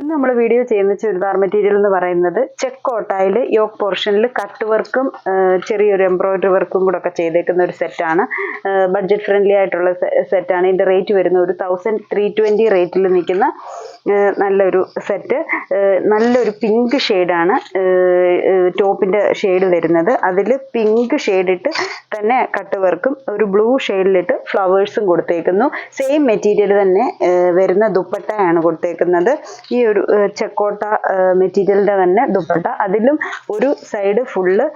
ഇന്ന് നമ്മൾ വീഡിയോ ചെയ്യുന്ന ചുരിദാർ മെറ്റീരിയൽ എന്ന് പറയുന്നത് ചെക്ക് കോട്ടായിൽ യോക്ക് പോർഷനിൽ കട്ട് വർക്കും ചെറിയൊരു എംബ്രോയിഡറി വർക്കും കൂടെ ഒക്കെ ചെയ്തേക്കുന്ന ഒരു സെറ്റാണ്. ബഡ്ജറ്റ് ഫ്രണ്ട്ലി ആയിട്ടുള്ള സെറ്റാണ്. ഇതിൻ്റെ റേറ്റ് വരുന്ന ഒരു 1320 റേറ്റിൽ നിൽക്കുന്ന നല്ലൊരു സെറ്റ്. നല്ലൊരു പിങ്ക് ഷെയ്ഡാണ് ടോപ്പിൻ്റെ ഷെയ്ഡ് വരുന്നത്. അതിൽ പിങ്ക് ഷെയ്ഡിട്ട് തന്നെ കട്ട് വർക്കും ഒരു ബ്ലൂ ഷെയ്ഡിലിട്ട് ഫ്ലവേഴ്സും കൊടുത്തേക്കുന്നു. സെയിം മെറ്റീരിയൽ തന്നെ വരുന്ന ദുപ്പട്ടയാണ് കൊടുത്തേക്കുന്നത്. ഈ ഒരു ചെക്കോട്ട മെറ്റീരിയലിൻ്റെ തന്നെ ദുപ്പട്ട, അതിലും ഒരു സൈഡ് ഫുള്ള്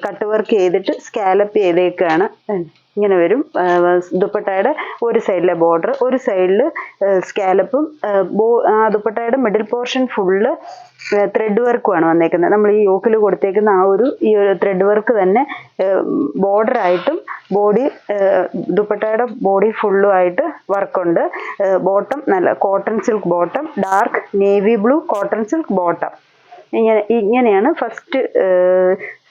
കട്ട് വർക്ക് ചെയ്തിട്ട് സ്കാലപ്പ് ചെയ്തേക്കാണ്. ഇങ്ങനെ വരും ദുപ്പട്ടയുടെ ഒരു സൈഡിലെ ബോർഡർ, ഒരു സൈഡിൽ സ്കാലപ്പും ആ ദുപ്പട്ടയുടെ മിഡിൽ പോർഷൻ ഫുള്ള് ത്രെഡ് വർക്കുമാണ് വന്നേക്കുന്നത്. നമ്മൾ ഈ യോക്കിൽ കൊടുത്തേക്കുന്ന ഈ ഒരു ത്രെഡ് വർക്ക് തന്നെ ബോർഡറായിട്ടും ബോഡി ദുപ്പട്ടയുടെ ബോഡി ഫുള്ളും ആയിട്ട് വർക്കുണ്ട്. ബോട്ടം നല്ല cotton silk bottom, dark navy blue cotton silk bottom. ഇങ്ങനെയാണ് ഫസ്റ്റ്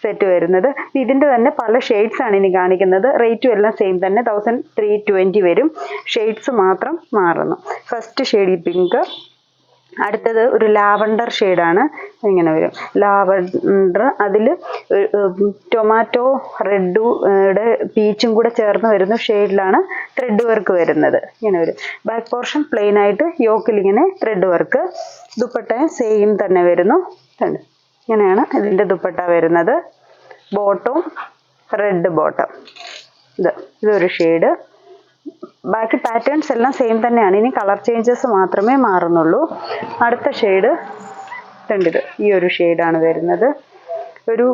സെറ്റ് വരുന്നത്. ഇതിൻ്റെ തന്നെ പല ഷെയ്ഡ്സ് ആണ് ഇനി കാണിക്കുന്നത്. റേറ്റും എല്ലാം സെയിം തന്നെ 1320 വരും. ഷെയ്ഡ്സ് മാത്രം മാറുന്നു. ഫസ്റ്റ് ഷെയ്ഡ് ഈ പിങ്ക്, അടുത്തത് ഒരു ലാവണ്ടർ ഷെയ്ഡാണ്. ഇങ്ങനെ വരും ലാവണ്ടർ, അതിൽ ടൊമാറ്റോ റെഡുടെ പീച്ചും കൂടെ ചേർന്ന് വരുന്ന ഷെയ്ഡിലാണ് ത്രെഡ് വർക്ക് വരുന്നത്. ഇങ്ങനെ വരും. ബാക്ക് പോർഷൻ പ്ലെയിൻ ആയിട്ട് യോക്കിൽ ഇങ്ങനെ ത്രെഡ് വർക്ക്. ദുപ്പട്ടയും സെയിം തന്നെ വരുന്നു. ഇങ്ങനെയാണ് ഇതിൻ്റെ ദുപ്പട്ട വരുന്നത്. ബോട്ടവും റെഡ് ബോട്ടം. ഇതൊരു ഷെയ്ഡ്. ബാക്കി പാറ്റേൺസ് എല്ലാം സെയിം തന്നെയാണ്. ഇനി കളർ ചേഞ്ചസ് മാത്രമേ മാറുന്നുള്ളൂ. അടുത്ത ഷെയ്ഡ് കണ്ടിത് ഈ ഒരു ഷെയ്ഡാണ് വരുന്നത്. ഒരു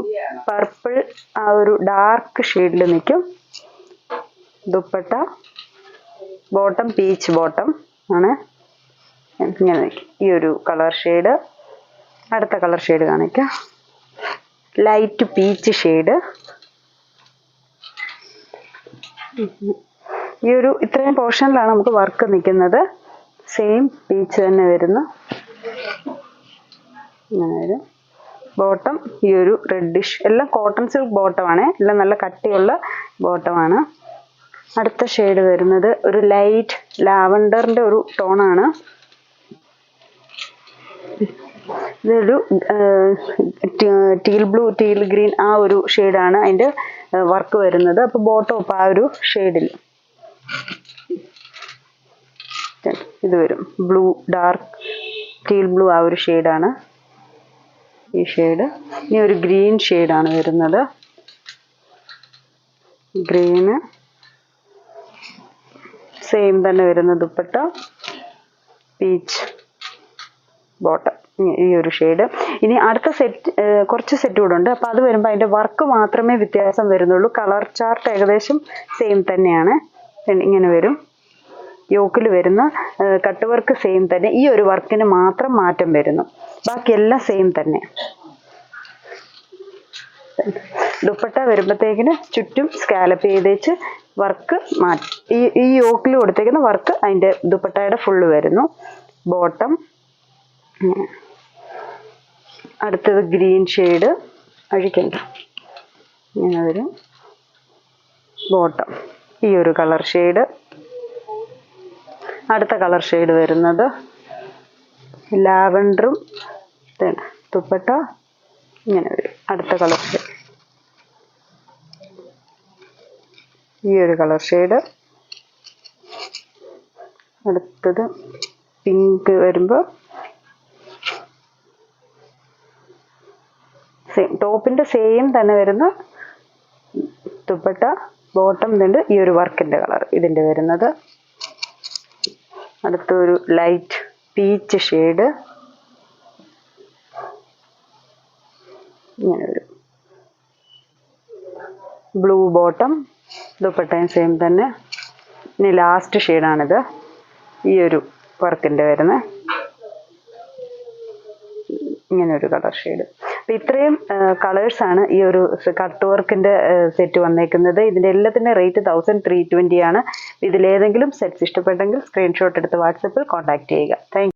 പർപ്പിൾ, ആ ഒരു ഡാർക്ക് ഷെയ്ഡിൽ നിൽക്കും. ദുപ്പട്ട ബോട്ടം പീച്ച് ബോട്ടം ആണ്. ഇങ്ങനെ നിൽക്കും ഈ ഒരു കളർ ഷെയ്ഡ്. അടുത്ത കളർ ഷെയ്ഡ് കാണിക്കാം. Light peach shade. ഈ ഒരു ഇത്രയും പോർഷനിലാണ് നമുക്ക് വർക്ക് നിൽക്കുന്നത്. സെയിം പീച്ച് തന്നെ വരുന്നു. ഇങ്ങനെ വരും. ബോട്ടം ഈ ഒരു റെഡിഷ്, എല്ലാം കോട്ടൺ സിൽക്ക് ബോട്ടമാണ്. എല്ലാം നല്ല കട്ടിയുള്ള ബോട്ടമാണ്. അടുത്ത ഷെയ്ഡ് വരുന്നത് ഒരു ലൈറ്റ് ലാവണ്ടറിൻ്റെ ഒരു ടോണാണ്. ഇതൊരു ടീൽ ബ്ലൂ ടീൽ ഗ്രീൻ ആ ഒരു ഷെയ്ഡാണ് അതിൻ്റെ വർക്ക് വരുന്നത്. അപ്പോൾ ബോട്ടം ഇപ്പോൾ ആ ഒരു ഷെയ്ഡിൽ ഇത് വരും. ബ്ലൂ ഡാർക്ക് ടീൽ ബ്ലൂ ആ ഒരു ഷെയ്ഡാണ് ഈ ഷെയ്ഡ്. ഇനി ഒരു ഗ്രീൻ ഷെയ്ഡാണ് വരുന്നത്. ഗ്രീന് സെയിം തന്നെ വരുന്ന ദുപ്പട്ട, പീച്ച് ബോട്ടം, ഈ ഒരു ഷെയ്ഡ്. ഇനി അടുത്ത സെറ്റ് കുറച്ച് സെറ്റ് കൂടെ ഉണ്ട്. അപ്പോൾ അത് വരുമ്പോൾ അതിൻ്റെ വർക്ക് മാത്രമേ വ്യത്യാസം വരുന്നുള്ളൂ. കളർ ചാർട്ട് ഏകദേശം സെയിം തന്നെയാണ്. ഇങ്ങനെ വരും. യോക്കിൽ വരുന്ന കട്ട് വർക്ക് സെയിം തന്നെ. ഈ ഒരു വർക്കിന് മാത്രം മാറ്റം വരുന്നു. ബാക്കിയെല്ലാം സെയിം തന്നെ. ദുപ്പട്ട വരുമ്പോഴത്തേക്കിന് ചുറ്റും സ്കാലപ്പ് ചെയ്തേച്ച് വർക്ക് മാറ്റി ഈ യോക്കിൽ കൊടുത്തേക്കുന്ന വർക്ക് അതിൻ്റെ ദുപ്പട്ടയുടെ ഫുള്ള് വരുന്നു. ബോട്ടം അടുത്തത് ഗ്രീൻ ഷെയ്ഡ് അഴിക്കണ്ട. ഇങ്ങനെ വരും. ബോട്ടം ഈ ഒരു കളർ ഷെയ്ഡ്. അടുത്ത കളർ ഷെയ്ഡ് വരുന്നത് ലാവൻഡറും ദുപ്പട്ട ഇങ്ങനെ വരും. അടുത്ത കളർ ഷെയ്ഡ് ഈ ഒരു കളർ ഷെയ്ഡ്. അടുത്തത് പിങ്ക് വരുമ്പോൾ സെയിം ടോപ്പിൻ്റെ സെയിം തന്നെ വരുന്ന ദുപ്പട്ട, ബോട്ടം ഇതുണ്ട്. ഈ ഒരു വർക്കിൻ്റെ കളർ ഇതിൻ്റെ വരുന്നത്. അടുത്തൊരു ലൈറ്റ് പീച്ച് ഷെയ്ഡ്. ഇങ്ങനെ വരും. ബ്ലൂ ബോട്ടം, ദുപ്പട്ടയും സെയിം തന്നെ. ഇനി ലാസ്റ്റ് ഷെയ്ഡാണിത്. ഈ ഒരു വർക്കിൻ്റെ വരുന്നത്. ഇങ്ങനെ ഒരു കളർ ഷെയ്ഡ്. അപ്പം ഇത്രയും കളേഴ്സാണ് ഈ ഒരു കട്ട് വർക്കിൻ്റെ സെറ്റ് വന്നേക്കുന്നത്. ഇതിൻ്റെ എല്ലാത്തിൻ്റെ റേറ്റ് 1320 ആണ്. ഇതിലേതെങ്കിലും സെറ്റ്സ് ഇഷ്ടപ്പെട്ടെങ്കിൽ സ്ക്രീൻഷോട്ട് എടുത്ത് വാട്സപ്പിൽ കോൺടാക്ട് ചെയ്യുക. Thank you.